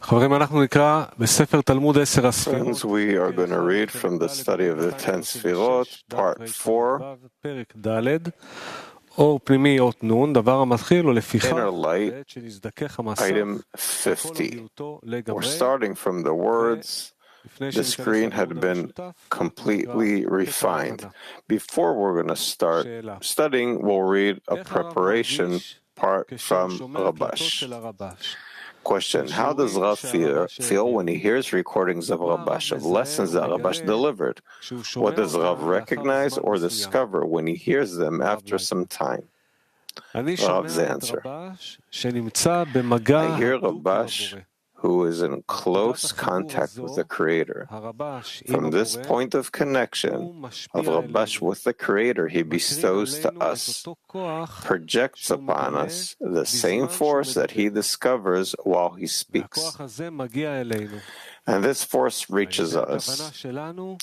Friends, we are going to read from the study of the 10 Sfirot, part 4. Inner light, item 50. We're starting from the words, the screen had been completely refined. Before we're going to start studying, we'll read a preparation part from Rabash. Question: how does Rav feel when he hears recordings of Rabash, of lessons that Rabash delivered? What does Rav recognize or discover when he hears them after some time? Rav's answer: I hear Rabash, who is in close contact with the Creator. From this point of connection of Rabash with the Creator, he bestows to us, projects upon us the same force that he discovers while he speaks. And this force reaches us,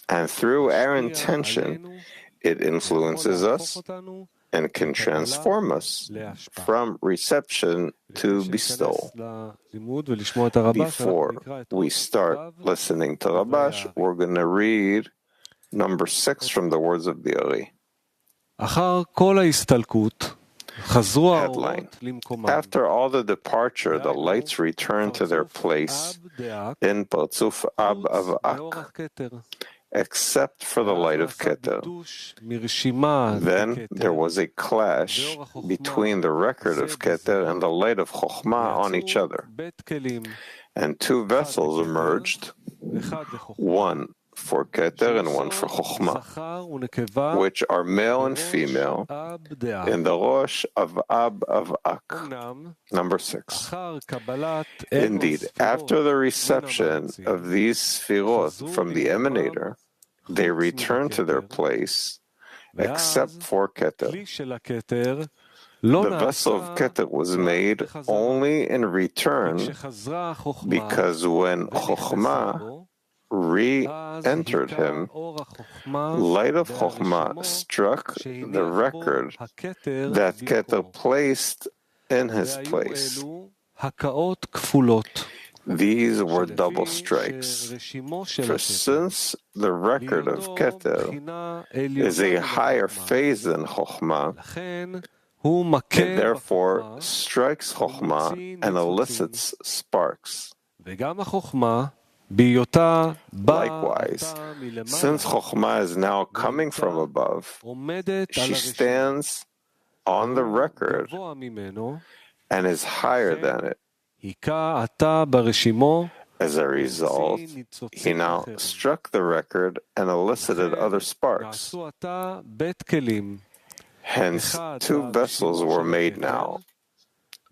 and through our intention, it influences us and can transform us from reception to bestowal. Before we start listening to Rabash, we're going to read number 6 from the words of the Ari. Headline: after all the departure, the lights return to their place in Parzuf Ab Avak, except for the light of Keter. Then there was a clash between the record of Keter and the light of Chokhmah on each other. And 2 vessels emerged, one for Keter and one for Chokhmah, which are male and female, in the Rosh of Ab Avak. Number 6. Indeed, after the reception of these Sfirot from the emanator, they return to their place, except for Keter. The vessel of Keter was made only in return because when Chokhmah re-entered him, light of Chokhmah struck the record that Keter placed in his place. These were double strikes, for since the record of Keter is a higher phase than Chokhmah, it therefore strikes Chokhmah and elicits sparks. Likewise, since Chokhmah is now coming from above, she stands on the record and is higher than it. As a result, he now struck the record and elicited other sparks. Hence, 2 vessels were made now,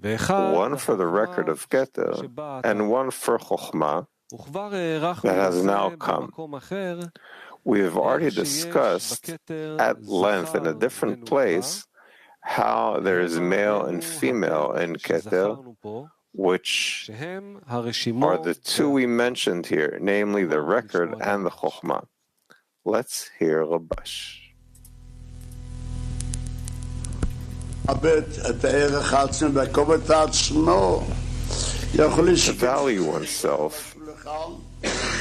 one for the record of Keter and one for Chokhmah, that has now come. We have already discussed at length in a different place how there is male and female in Keter, which are the 2 we mentioned here, namely the record and the Chokhmah. Let's hear Rabash. To value oneself,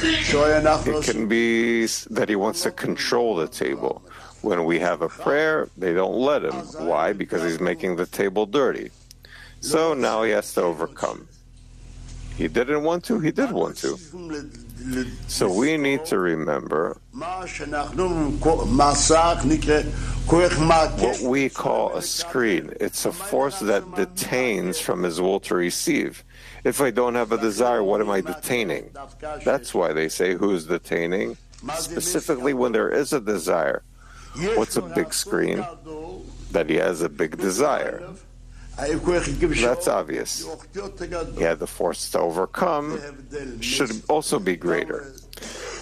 it can be that he wants to control the table. When we have a prayer, they don't let him. Why? Because he's making the table dirty. So now he has to overcome. He didn't want to, he did want to. So we need to remember what we call a screen. It's a force that detains from his will to receive. If I don't have a desire, what am I detaining? That's why they say who's detaining, specifically when there is a desire. What's a big screen? That he has a big desire. That's obvious. He had the force to overcome, should also be greater.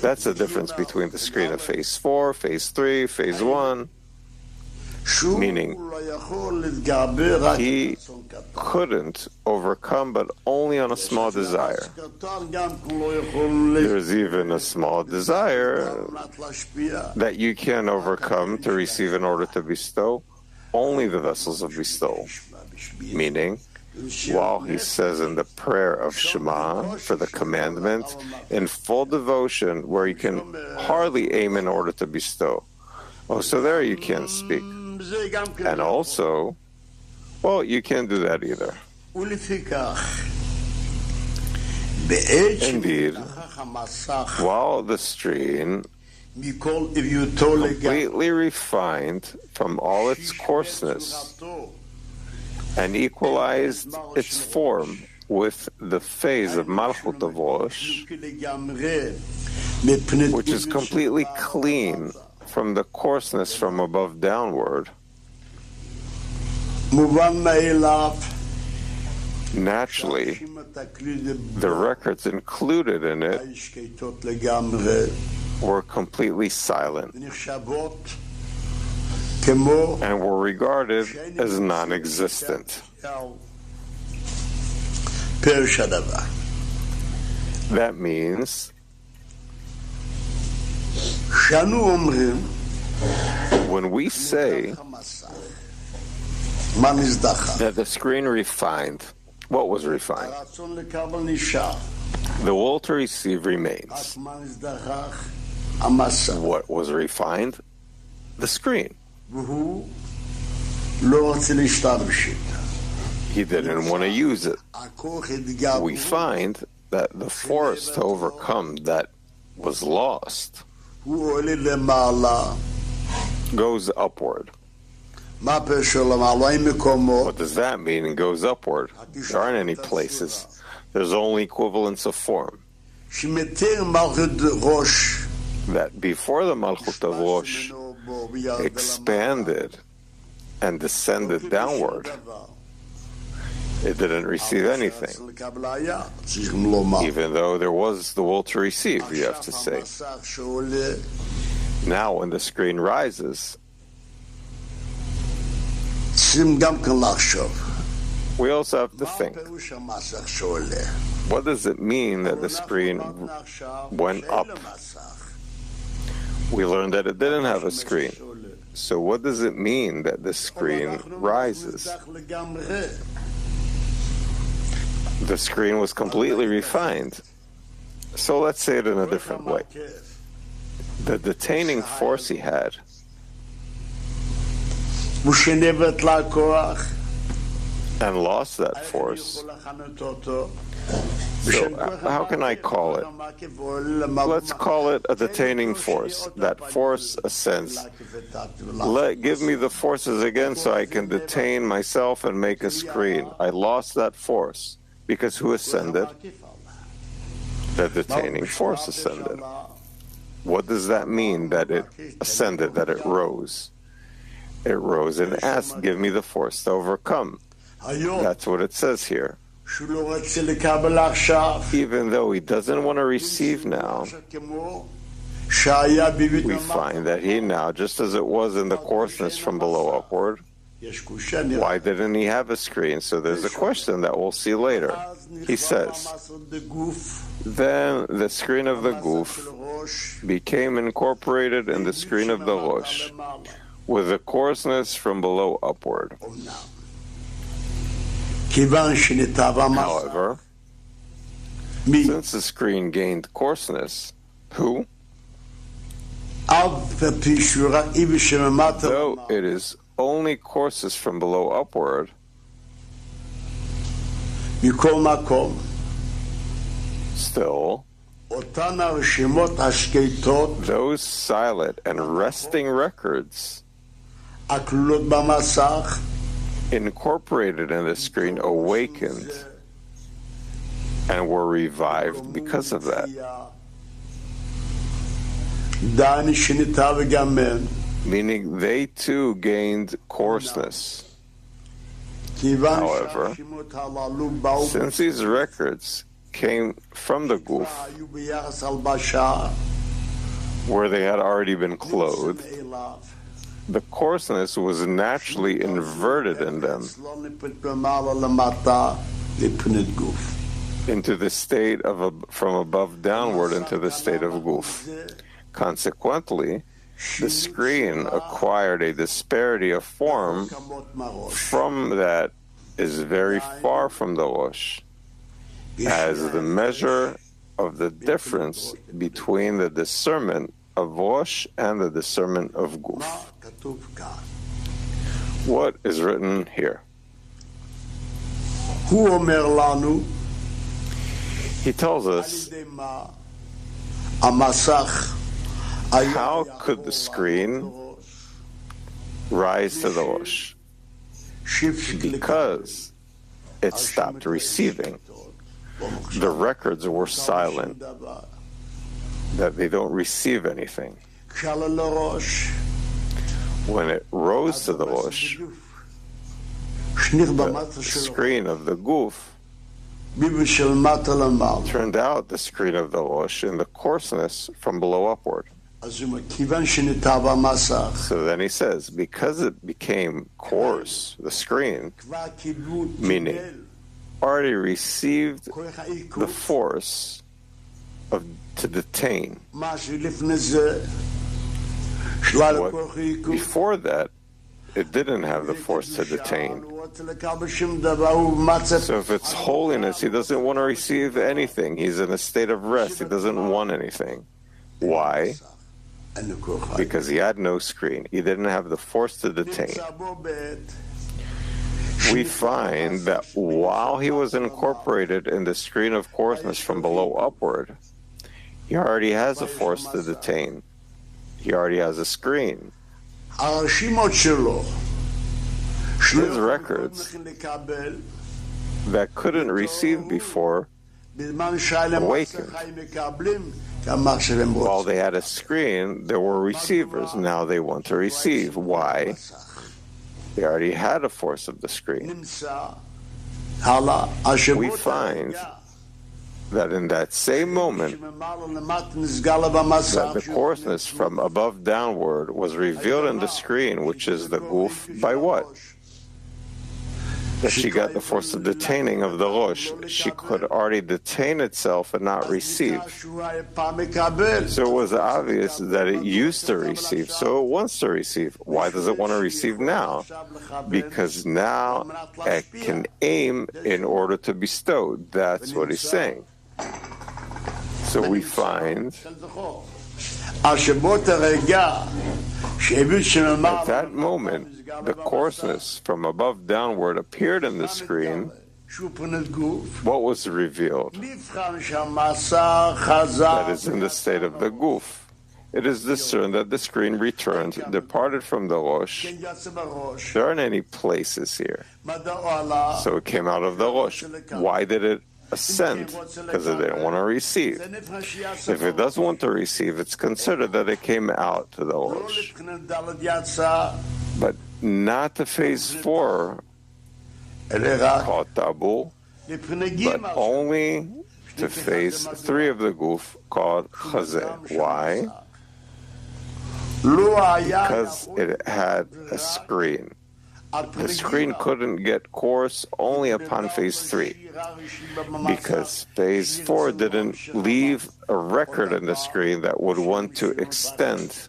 That's the difference between the screen of phase 4, phase 3, phase 1. Meaning, he couldn't overcome but only on a small desire. There's even a small desire that you can overcome to receive in order to bestow only the vessels of bestowal. Meaning, while he says in the prayer of Shema for the commandment, in full devotion, where he can hardly aim in order to bestow. Oh, so there you can't speak. And also, well, you can't do that either. Indeed, while the screen, completely refined from all its coarseness and equalized its form with the phase of Malchut Avosh, which is completely clean from the coarseness from above downward, naturally, the records included in it were completely silent and were regarded as non-existent. That means when we say that the screen refined, what was refined? The will to receive remains. What was refined? The screen. He didn't want to use it. We find that the force to overcome that was lost goes upward. What does that mean? It goes upward. There aren't any places. There's only equivalence of form. That before the Malchut Avosh expanded and descended downward, it didn't receive anything. Even though there was the will to receive, you have to say. Now when the screen rises, we also have to think, what does it mean that the screen went up? We learned that it didn't have a screen. So what does it mean that the screen rises? The screen was completely refined. So let's say it in a different way. The detaining force he had, and lost that force. So how can I call it? Let's call it a detaining force. That force ascends. Give me the forces again so I can detain myself and make a screen. I lost that force. Because who ascended? The detaining force ascended. What does that mean that it ascended, that it rose? It rose and asked, give me the force to overcome. That's what it says here. Even though he doesn't want to receive now, we find that he now, just as it was in the coarseness from below upward, why didn't he have a screen? So there's a question that we'll see later. He says, then the screen of the Guf became incorporated in the screen of the Rosh, with the coarseness from below upward. However, since the screen gained coarseness, who? Though it is only courses from below upward, still, those silent and resting records incorporated in the screen awakened and were revived because of that. Meaning they too gained coarseness. However, since these records came from the Guf, where they had already been clothed, the coarseness was naturally inverted in them into the state of from above downward into the state of Guf. Consequently, the screen acquired a disparity of form from that is very far from the Rosh, as the measure of the difference between the discernment of Rosh and the discernment of Guf. What is written here? He tells us, how could the screen rise to the Rosh? Because it stopped receiving. The records were silent, that they don't receive anything. When it rose to the Rosh, the screen of the Guf turned out the screen of the Rosh in the coarseness from below upward. So then he says, because it became coarse, the screen, meaning already received the force to detain. Before that, it didn't have the force to detain. So if it's holiness, he doesn't want to receive anything. He's in a state of rest. He doesn't want anything. Why? Because he had no screen. He didn't have the force to detain. We find that while he was incorporated in the screen of coarseness from below upward, he already has a force to detain. He already has a screen. His records that couldn't receive before awakened. While they had a screen, there were receivers. Now they want to receive. Why? They already had a force of the screen. We find that in that same moment, that the coarseness from above downward was revealed in the screen, which is the Guf, by what? That she got the force of detaining of the Rosh. She could already detain itself and not receive. So it was obvious that it used to receive, so it wants to receive. Why does it want to receive now? Because now it can aim in order to bestow. That's what he's saying. So we find at that moment, the coarseness from above downward appeared in the screen. What was revealed? That is in the state of the Guf. It is discerned that the screen returned, departed from the Rosh. There aren't any places here. So it came out of the Rosh. Why did it ascend? Because it didn't want to receive. If it doesn't want to receive, it's considered that it came out to the Rosh. But not to phase 4, called Tabu, but only to phase 3 of the Guf, called Chazeh. Why? Because it had a screen. The screen couldn't get coarse only upon phase 3, because phase 4 didn't leave a record in the screen that would want to extend.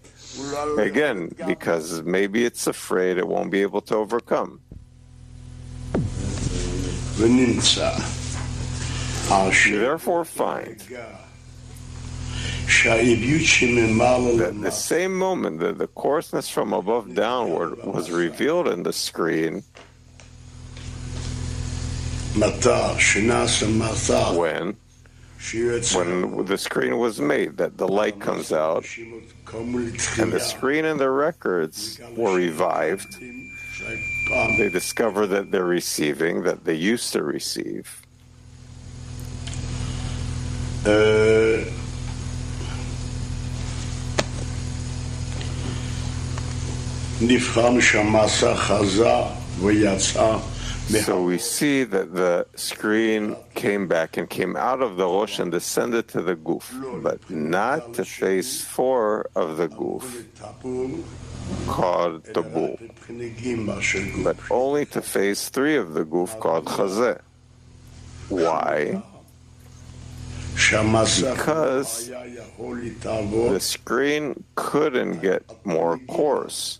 Again, because maybe it's afraid it won't be able to overcome. We therefore find that the same moment that the coarseness from above downward was revealed in the screen, when the screen was made, that the light comes out, and the screen and the records were revived, they discover that they're receiving, that they used to receive. So we see that the screen came back and came out of the Rosh and descended to the Guf, but not to phase 4 of the Guf, called Tabu, but only to phase 3 of the Guf, called Chazeh. Why? Because the screen couldn't get more coarse,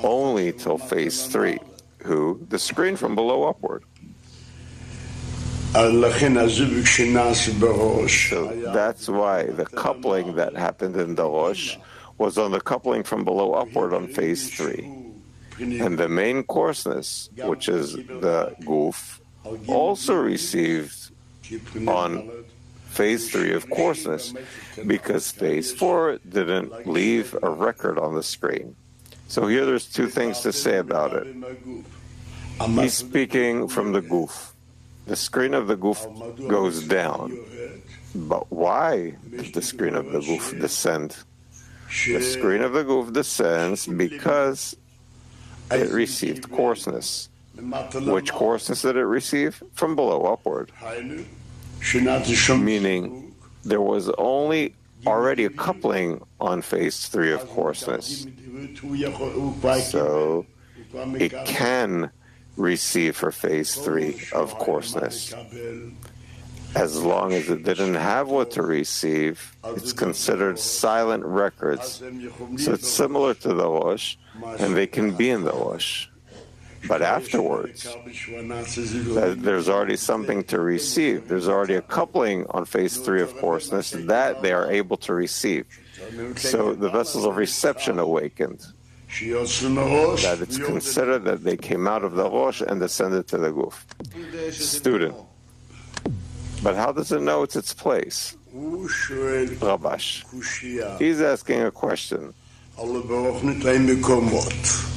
only till phase 3. The screen from below upward. that's why the coupling that happened in the Rosh was on the coupling from below upward on phase 3. And the main coarseness, which is the Guf, also received on phase 3 of coarseness, because phase 4 didn't leave a record on the screen. So here there's two things to say about it. He's speaking from the Guf. The screen of the Guf goes down. But why did the screen of the Guf descend? The screen of the Guf descends because it received coarseness. Which coarseness did it receive? From below upward. Meaning there was already a coupling on phase 3 of coarseness. So it can receive for phase 3 of coarseness. As long as it didn't have what to receive, it's considered silent records. So it's similar to the Rosh, and they can be in the Rosh. But afterwards, there's already something to receive. There's already a coupling on phase 3 of coarseness that they are able to receive. So the vessels of reception awakened. That it's considered that they came out of the Rosh and descended to the Guf. Student. But how does it know it's its place? Rabash. He's asking a question.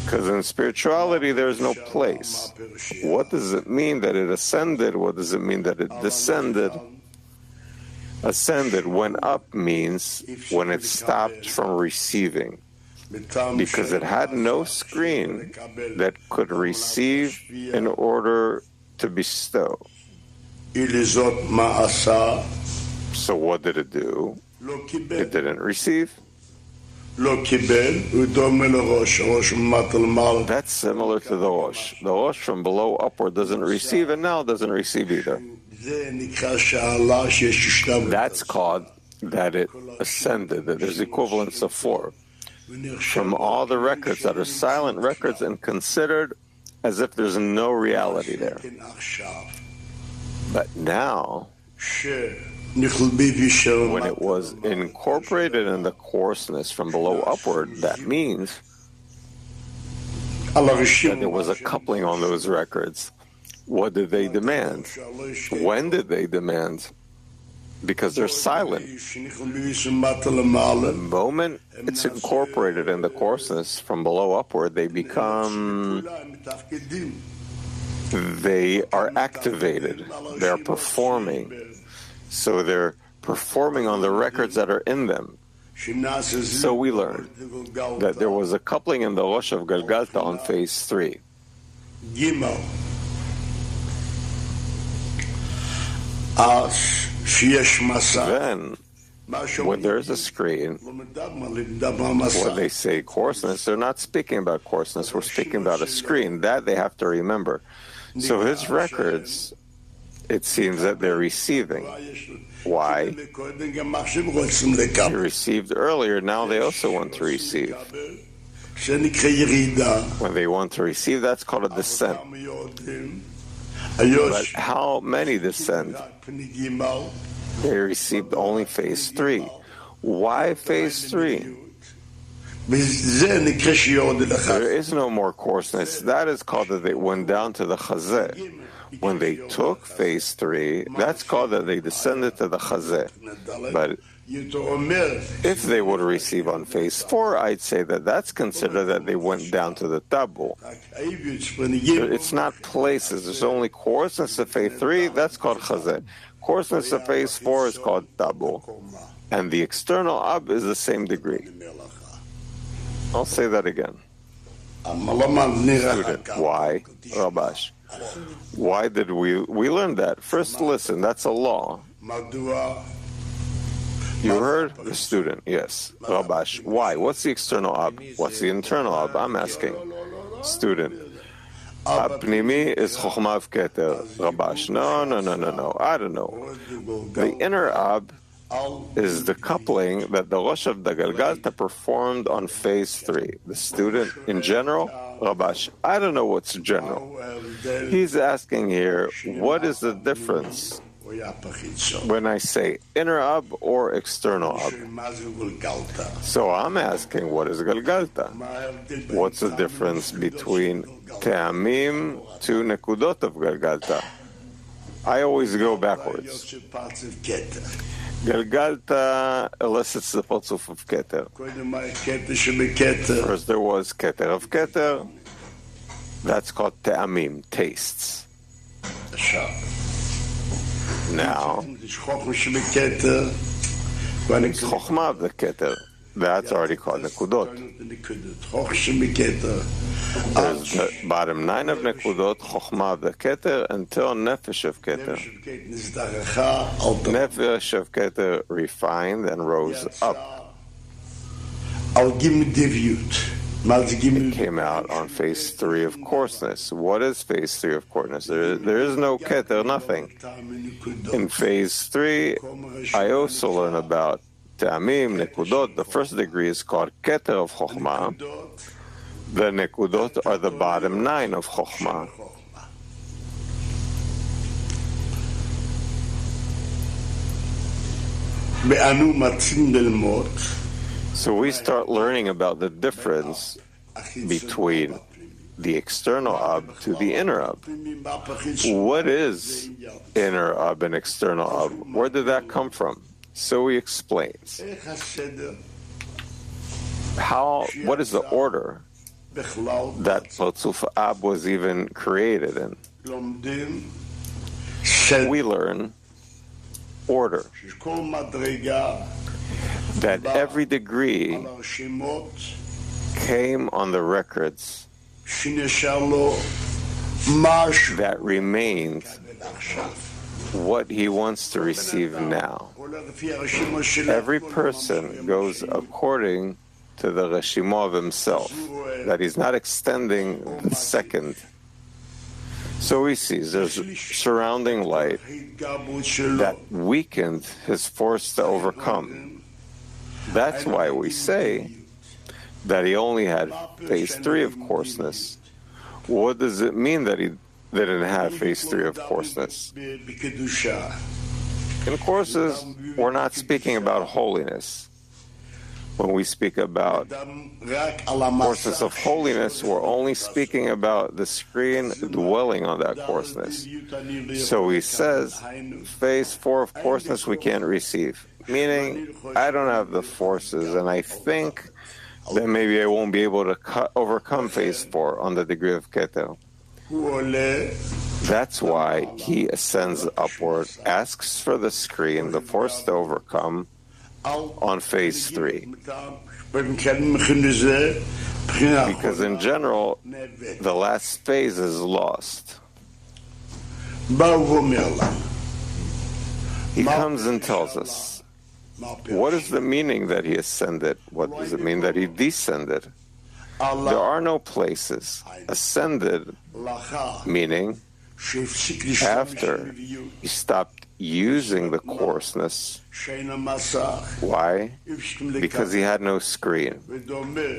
Because in spirituality there is no place. What does it mean that it ascended? What does it mean that it descended? Ascended, went up, means when it stopped from receiving. Because it had no screen that could receive in order to bestow. So what did it do? It didn't receive. That's similar to the Rosh. The Rosh from below upward doesn't receive, and now doesn't receive either. That's called that it ascended, that there's equivalence of 4. From all the records that are silent records and considered as if there's no reality there. But now, when it was incorporated in the coarseness from below upward, that means that there was a coupling on those records. What did they demand? When did they demand? Because they're silent. The moment it's incorporated in the coarseness from below upward, they are activated. They're performing. So they're performing on the records that are in them. So we learned that there was a coupling in the Rosh of Galgalta on phase 3. Then, when there's a screen, when they say coarseness, they're not speaking about coarseness, we're speaking about a screen. That they have to remember. So his records, it seems that they're receiving. Why? They received earlier, now they also want to receive. When they want to receive, that's called a descent. But how many descend? They received only phase 3. Why phase 3? There is no more coarseness. That is called that they went down to the Chazeh. When they took phase 3, that's called that they descended to the Chazeh. But if they would receive on phase 4, I'd say that that's considered that they went down to the Tabu. It's not places. There's only coarseness of phase 3, that's called Chazeh. Coarseness of phase 4 is called Tabu. And the external Ab is the same degree. I'll say that again. Student, why? Rabash. Why did we learned that? First listen, that's a law. You heard the student, yes. Rabash, why? What's the external Ab? What's the internal Ab? I'm asking. Student. Apnimi is Chochma Keter. Rabash, no. I don't know. The inner Ab is the coupling that the Rosh of the Galgalta performed on phase 3. The student in general, Rabash, I don't know what's general. He's asking here, what is the difference when I say inner ab or external ab? So I'm asking, what is Galgalta? What's the difference between Te'amim to Nekudot of Galgalta? I always go backwards. Galgalta elicits the Parzuf of Keter. First there was Keter of Keter. That's called Te'amim, tastes. Now, Chokhmah of the Keter. That's already called Nekudot. There's the bottom 9 of Nekudot, Chokhmah of the Keter, until Nefesh of Keter. Nefesh of Keter refined and rose up. It came out on phase 3 of coarseness. What is phase 3 of coarseness? There is no Keter, nothing. In phase 3, I also learn about Te'amim, Nekudot. The first degree is called Keter of Chokhmah. The Nekudot are the bottom 9 of Chokhmah. So we start learning about the difference between the external ab to the inner ab. What is inner ab and external ab? Where did that come from? So he explains what is the order that Parzuf ab was even created in. We learn order, that every degree came on the records that remained what he wants to receive now. Every person goes according to the Reshimo of himself, that he's not extending the second. So he sees there's surrounding light that weakened his force to overcome. That's why we say that he only had phase 3 of coarseness. What does it mean that he didn't have phase 3 of coarseness? In courses, we're not speaking about holiness. When we speak about coarseness of holiness, we're only speaking about the screen dwelling on that coarseness. So he says, phase 4 of coarseness we can't receive. Meaning, I don't have the forces, and I think that maybe I won't be able to overcome phase 4 on the degree of Keter. That's why he ascends upward, asks for the screen, the force to overcome, on phase 3. Because in general, the last phase is lost. He comes and tells us, what is the meaning that he ascended? What does it mean that he descended? There are no places. Ascended, meaning after he stopped using the coarseness. Why? Because he had no screen.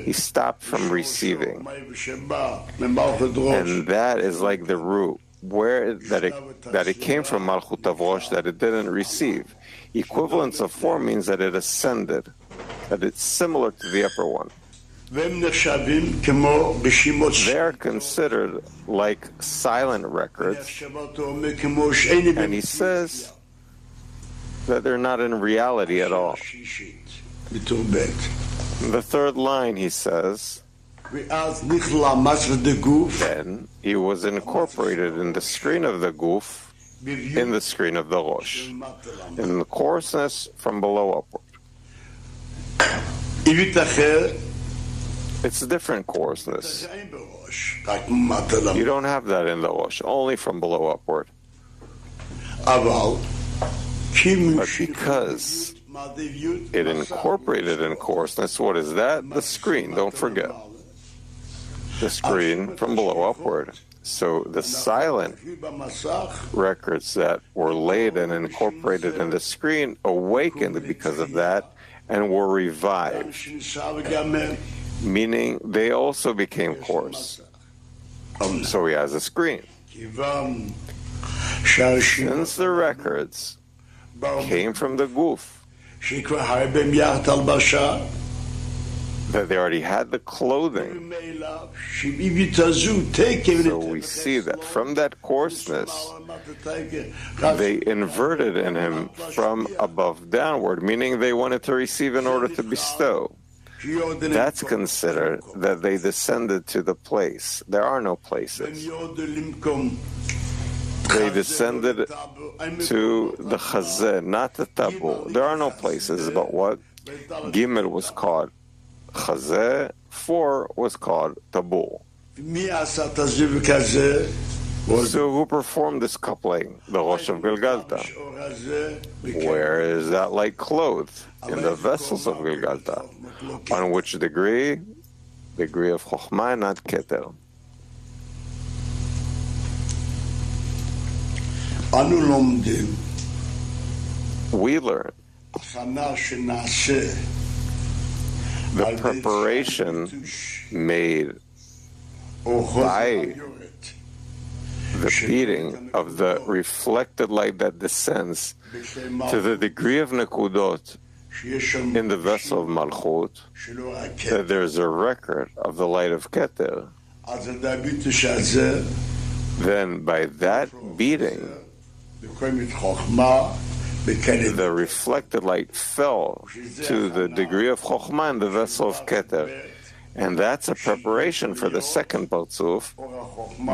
He stopped from receiving. And that is like the root, that it came from Malchut Avrosh, that it didn't receive. Equivalence of form means that it ascended, that it's similar to the upper one. They are considered like silent records, and he says that they're not in reality at all. In the third line he says, then he was incorporated in the screen of the Guf, in the screen of the Rosh, in the coarseness from below upward. It's a different coarseness. You don't have that in the Rosh, only from below upward. But because it incorporated in coarseness, what is that? The screen, don't forget. The screen from below upward. So the silent records that were laid and incorporated in the screen awakened because of that and were revived. Meaning they also became coarse. So he has a screen. Since the records came from the guf, that they already had the clothing, so we see that from that coarseness, they inverted in him from above downward, meaning they wanted to receive in order to bestow. That's considered that they descended to the place. There are no places. They descended to the chazeh, not the tabu. There are no places, but what? Gimel was called chazeh, 4 was called tabu. So who performed this coupling? The Rosh of Gilgalta. Where is that light clothed? In the vessels of Gilgalta. On which degree? Degree of Chokhmah, not Keter. We learn the preparation made by the beating of the reflected light that descends to the degree of Nekudot in the vessel of Malchut, that there's a record of the light of Keter. Then by that beating, the reflected light fell to the degree of Chokhmah in the vessel of Keter. And that's a preparation for the second Partzuf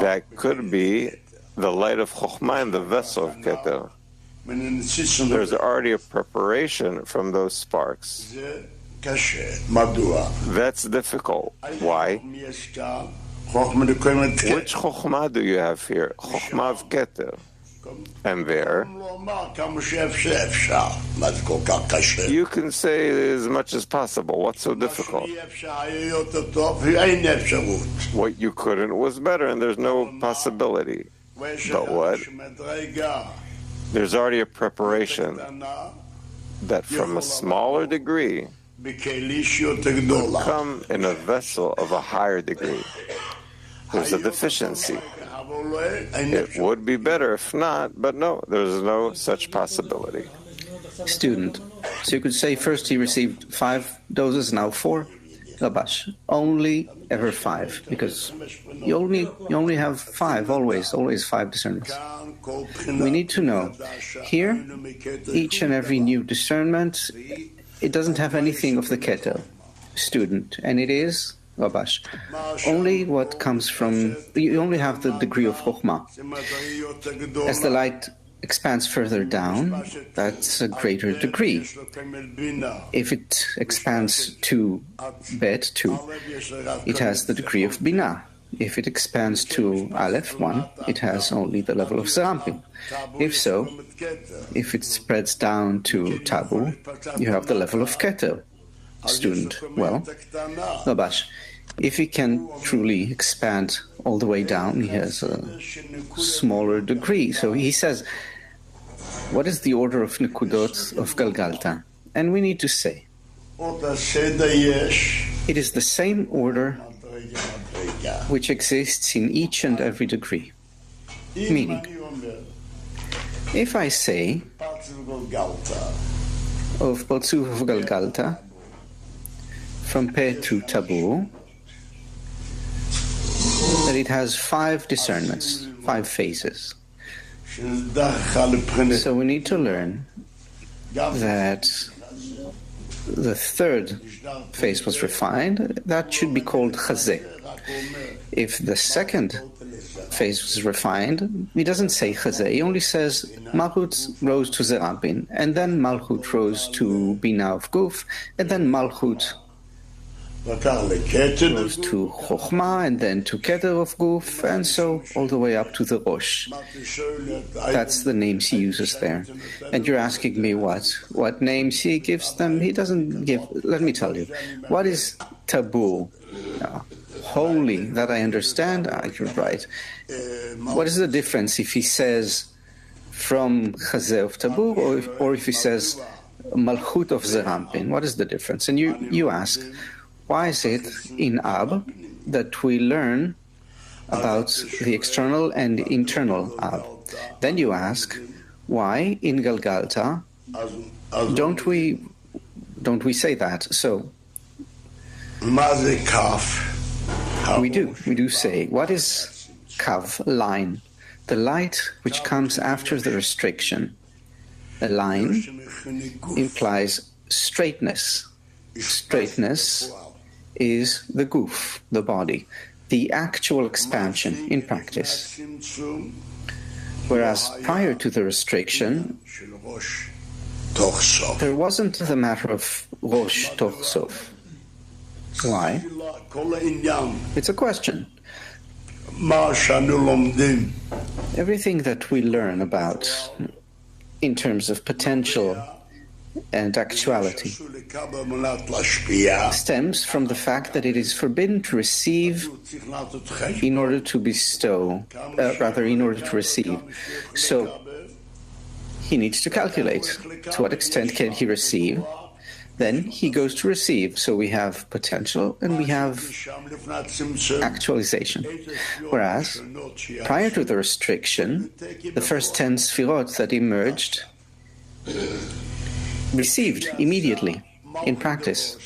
that could be the light of Chokhmah in the vessel of Keter. There's already a preparation from those sparks. That's difficult. Why? Which Chokhmah do you have here? Chokhmah of Keter. And there, you can say as much as possible. What's so difficult? What you couldn't was better, and there's no possibility. But what? There's already a preparation that from a smaller degree could come in a vessel of a higher degree. There's a deficiency. It would be better if not, but no, there's no such possibility. Student. So you could say first he received 5 doses, now 4. Rabash. Only ever 5, because you only have 5, always 5 discernments. We need to know, here, each and every new discernment, it doesn't have anything of the Keter, student, and it is Rabash. Only what comes from, you only have the degree of Chokhmah. As the light expands further down, that's a greater degree. If it expands to Bet, 2, it has the degree of Binah. If it expands to Aleph, 1, it has only the level of Zerampin. If so, if it spreads down to Tabu, you have the level of Keter. Student. Well, Rabash, if he can truly expand all the way down, he has a smaller degree. So he says, what is the order of Nekudot of Galgalta? And we need to say, it is the same order which exists in each and every degree. Meaning, if I say of Partzuf of Galgalta, from Peh to Tabu, that it has 5 discernments, 5 phases. So we need to learn that the 3rd phase was refined. That should be called Chazeh. If the 2nd phase was refined, he doesn't say Chazeh. He only says Malchut rose to Zerampin, and then Malchut rose to Binah of Guf, and then Malchut goes to Chokhmah, and then to Keter of Guf, and so all the way up to the Rosh. That's the names he uses there. And you're asking me what names he gives them? He doesn't give. Let me tell you. What is tabu? Holy, that I understand. You're right. What is the difference if he says from Chazeh of tabu, or if he says Malchut of Zerampin? What is the difference? And you ask, why is it in Ab that we learn about the external and internal Ab. Then you ask, why in Galgalta don't we say that? So we do say, what is Kav, line? The light which comes after the restriction. A line implies straightness. Straightness is the guf, the body, the actual expansion in practice. Whereas prior to the restriction, there wasn't the matter of Rosh Toch Sof. Why? It's a question. Everything that we learn about in terms of potential and actuality stems from the fact that it is forbidden to receive in order to bestow, in order to receive. So he needs to calculate to what extent can he receive. Then he goes to receive. So we have potential and we have actualization. Whereas prior to the restriction, the first 10 sfirot that emerged received immediately in practice.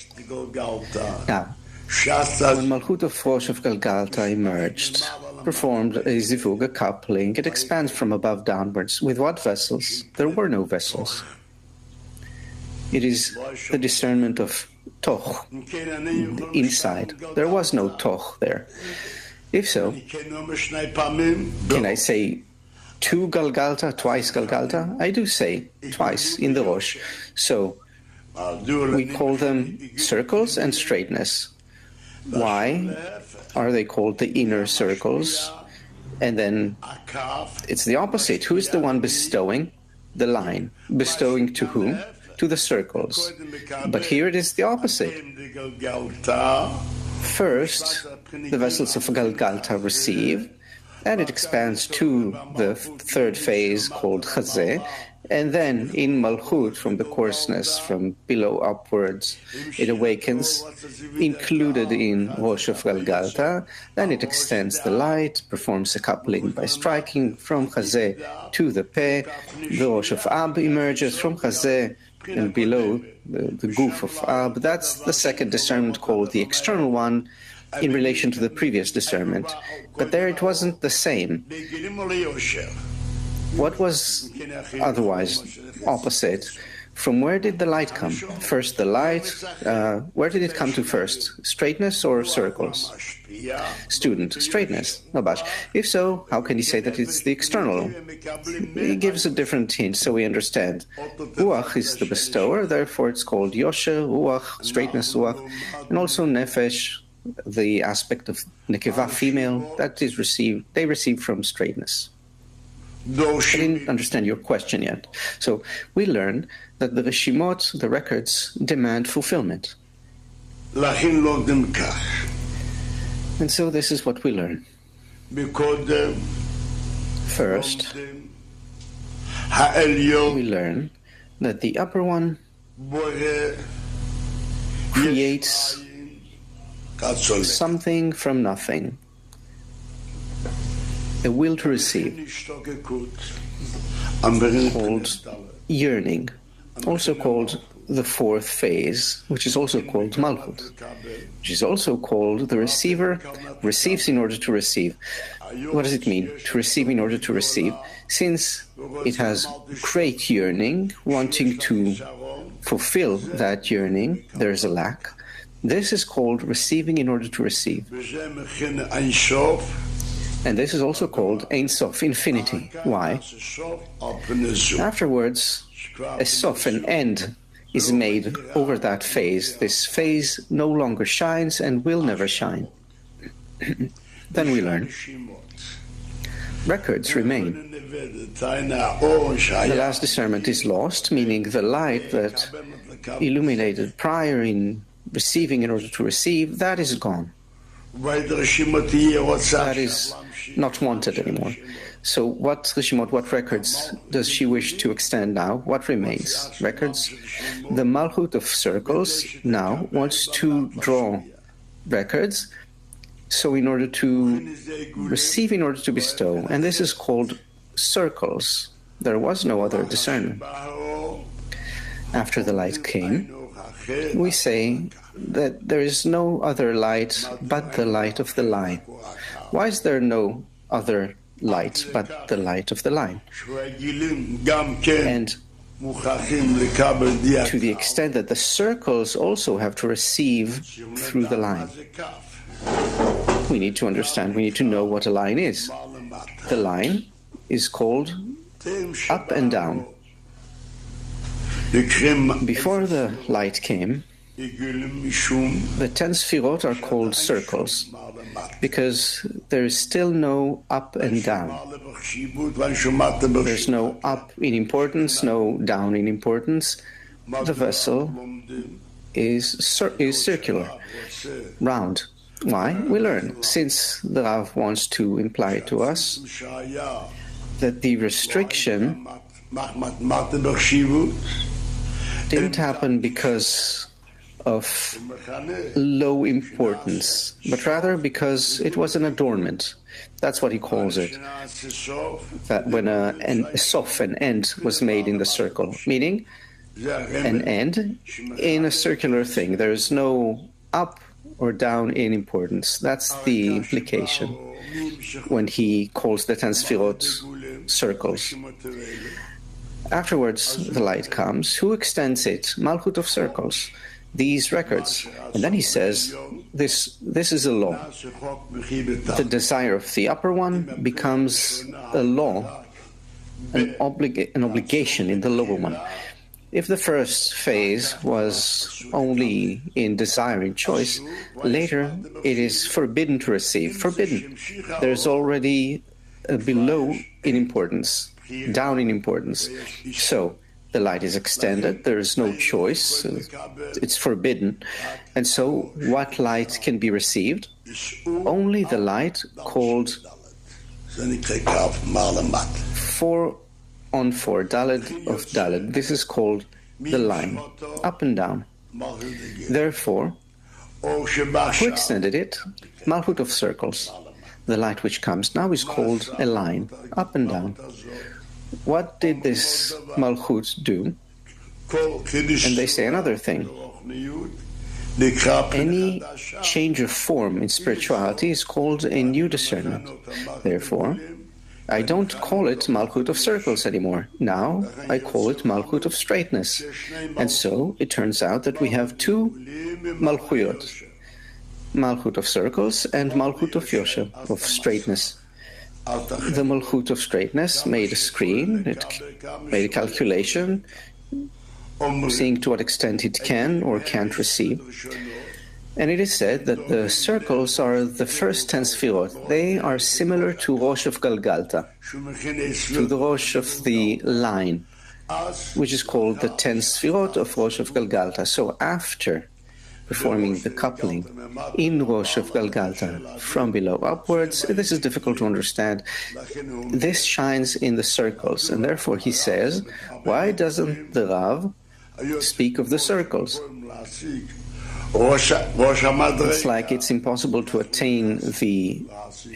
Now, when Malchut of Rosh of Galgalta emerged, performed a zivug, a coupling, it expands from above downwards. With what vessels? There were no vessels. It is the discernment of toch, inside. There was no toch there. If so, can I say two Galgalta, twice Galgalta? I do say twice in the Rosh. So we call them circles and straightness. Why are they called the inner circles? And then it's the opposite. Who is the one bestowing? The line. Bestowing to whom? To the circles. But here it is the opposite. First, the vessels of Galgalta receive, and it expands to the third phase called Chazeh, and then in Malchut, from the coarseness, from below upwards, it awakens, included in Rosh of Galgalta, then it extends the light, performs a coupling by striking from Chazeh to the Peh, the Rosh of Ab emerges from Chazeh, and below the guf of Ab. That's the second discernment called the external one in relation to the previous discernment. But there it wasn't the same. What was otherwise opposite? From where did the light come? First the light, where did it come to first? Straightness or circles? Student, straightness, Rabash. If so, how can he say that it's the external? He gives a different hint so we understand. Ruach is the bestower, therefore it's called Yosher, Ruach, straightness, Ruach, and also Nefesh, the aspect of Nekeva, female, that is received, they receive from straightness. I didn't understand your question yet. So we learn that the Reshimot, the records, demand fulfillment. And so this is what we learn. First, we learn that the upper one creates something from nothing. A will to receive, called yearning, also called the fourth phase, which is also called Malchut, which is also called the receiver receives in order to receive. What does it mean, to receive in order to receive? Since it has great yearning, wanting to fulfill that yearning, there is a lack. This is called receiving in order to receive. And this is also called Ein Sof, infinity. Why? Afterwards, a Sof, an end, is made over that phase. This phase no longer shines and will never shine. Then we learn. Records remain. The last discernment is lost, meaning the light that illuminated prior in receiving in order to receive, that is gone. That is not wanted anymore. So what Reshimot, what records does she wish to extend now? What remains? Records? The Malchut of circles now wants to draw records So in order to receive, in order to bestow, and this is called circles. There was no other discernment. After the light came, we say that there is no other light but the light of the line. Why is there no other light but the light of the line? And to the extent that the circles also have to receive through the line. We need to understand, we need to know what a line is. The line is called up and down. Before the light came, the 10 sfirot are called circles because there is still no up and down. There's no up in importance, no down in importance. The vessel is circular, round. Why? We learn, since the Rav wants to imply to us that the restriction didn't happen because of low importance, but rather because it was an adornment. That's what he calls it. That when a sof, an end, was made in the circle, meaning an end in a circular thing. There is no up or down in importance. That's the implication when he calls the 10 sfirot circles. Afterwards, the light comes. Who extends it? Malchut of circles. These records. And then he says, this is a law. The desire of the upper one becomes a law, an obligation in the lower one. If the first phase was only in desiring choice, later it is forbidden to receive. Forbidden. There's already a below in importance, down in importance. So the light is extended, there is no choice, it's forbidden. And so what light can be received? Only the light called 4 on 4, Daled of Daled. This is called the line, up and down. Therefore, who extended it? Malchut of circles. The light which comes now is called a line, up and down. What did this Malchut do? And they say another thing. Any change of form in spirituality is called a new discernment. Therefore, I don't call it Malchut of circles anymore. Now I call it Malchut of straightness. And so it turns out that we have two Malchuyot. Malchut of circles and Malchut of Yosher, of straightness. The Malchut of straightness made a screen, it made a calculation, seeing to what extent it can or can't receive. And it is said that the circles are the first 10 sfirot. They are similar to Rosh of Galgalta, to the Rosh of the line, which is called the 10 sfirot of Rosh of Galgalta. So after performing the coupling in Rosh of Galgalta from below upwards, this is difficult to understand. This shines in the circles, and therefore he says, why doesn't the Rav speak of the circles? It's like it's impossible to attain the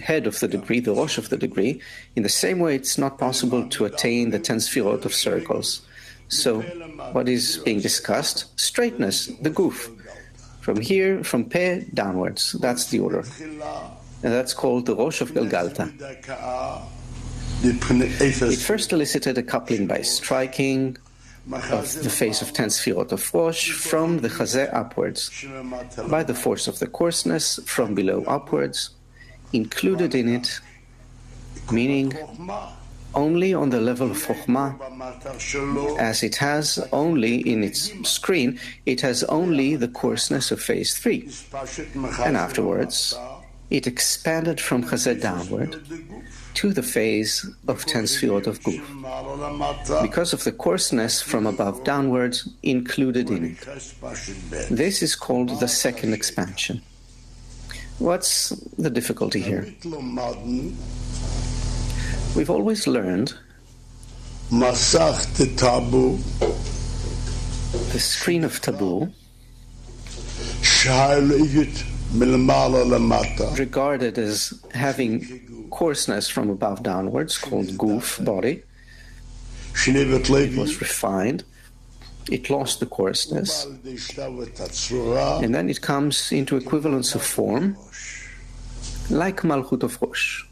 head of the degree, the Rosh of the degree. In the same way, it's not possible to attain the 10 sfirot of circles. So what is being discussed? Straightness, the guf. From here, from Peh downwards. That's the order. And that's called the Rosh of Galgalta. It first elicited a coupling by striking of the face of 10 sfirot of Rosh from the Chazeh upwards, by the force of the coarseness from below upwards, included in it, meaning only on the level of Chokhmah, as it has only in its screen, it has only the coarseness of phase 3. And afterwards, it expanded from Chazeh downward to the phase of 10 sfirot of Guf, because of the coarseness from above downwards included in it. This is called the second expansion. What's the difficulty here? We've always learned the screen of taboo regarded as having coarseness from above downwards, called guf, body. It was refined. It lost the coarseness. And then it comes into equivalence of form, like Malchut of Rosh.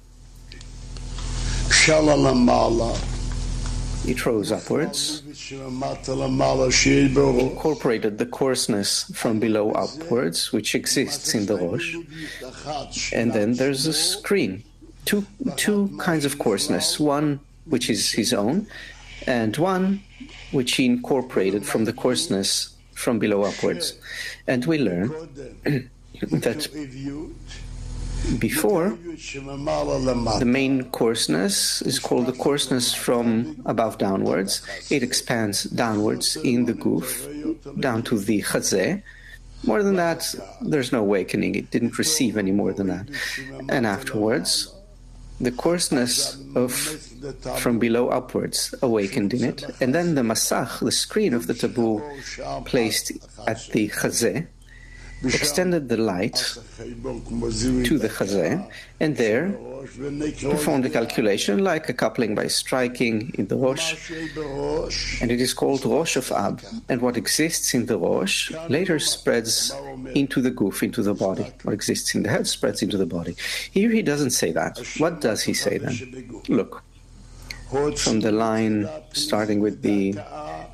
It rose upwards, incorporated the coarseness from below upwards, which exists in the Rosh. And then there's a screen. Two kinds of coarseness, one which is his own, and one which he incorporated from the coarseness from below upwards. And we learn that before, the main coarseness is called the coarseness from above downwards. It expands downwards in the guf, down to the chazeh. More than that, there's no awakening. It didn't receive any more than that. And afterwards, the coarseness from below upwards awakened in it. And then the masach, the screen of the taboo placed at the chazeh, extended the light to the chazeh, and there performed a calculation like a coupling by striking in the Rosh, and it is called Rosh of Ab. And what exists in the Rosh later spreads into the guf, into the body. What exists in the head spreads into the body. Here he doesn't say that. What does he say then? Look, from the line starting with the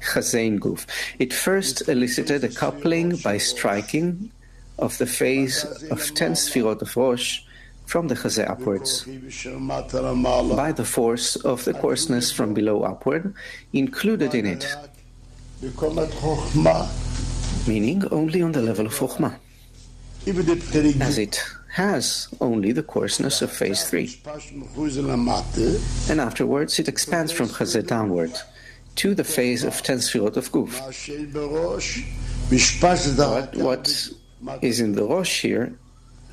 chazein guf. It first elicited a coupling by striking of the phase of 10 sfirot of Rosh from the chazeh upwards, by the force of the coarseness from below upward included in it, meaning only on the level of chokhmah, as it has only the coarseness of phase 3. And afterwards it expands from chazeh downward to the phase of 10 sfirot of guf. But what is in the Rosh here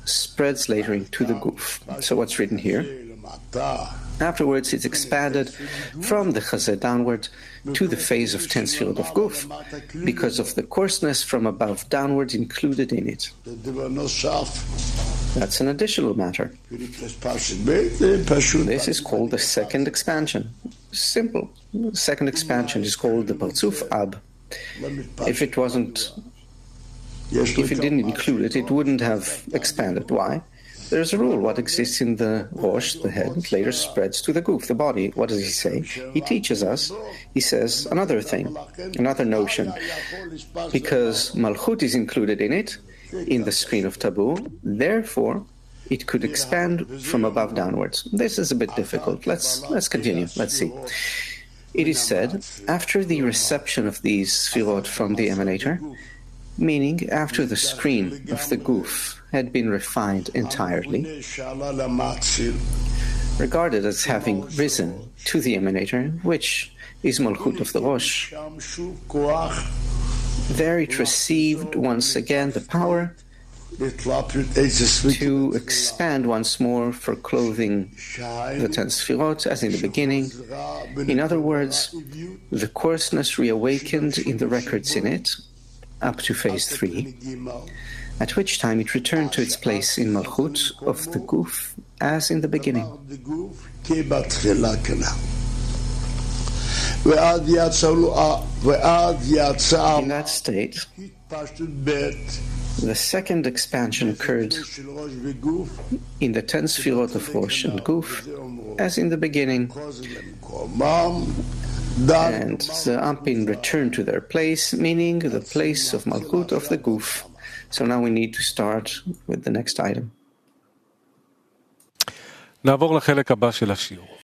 spreads later into the guf. So what's written here? Afterwards, it's expanded from the chazeh downward to the phase of 10 sfirot of guf, because of the coarseness from above downwards included in it. That's an additional matter. This is called the second expansion. Simple. The second expansion is called the Partzuf Ab. If it didn't include it, it wouldn't have expanded. Why? There's a rule. What exists in the Rosh, the head, later spreads to the guf, the body. What does he say? He teaches us, he says another thing, another notion. Because Malchut is included in it, in the screen of taboo, therefore it could expand from above downwards. This is a bit difficult. Let's continue. Let's see. It is said, after the reception of these sfirot from the emanator, meaning after the screen of the guf had been refined entirely, regarded as having risen to the emanator, which is Malchut of the Rosh, there it received once again the power to expand once more for clothing the 10 sfirot as in the beginning. In other words, the coarseness reawakened in the records in it, up to phase 3, at which time it returned to its place in Malchut of the guf as in the beginning. In that state, the second expansion occurred in the 10 sfirot of Rosh and Guf as in the beginning, and the Ampin returned to their place, meaning the place of Malchut of the Guf. So now we need to start with the next item.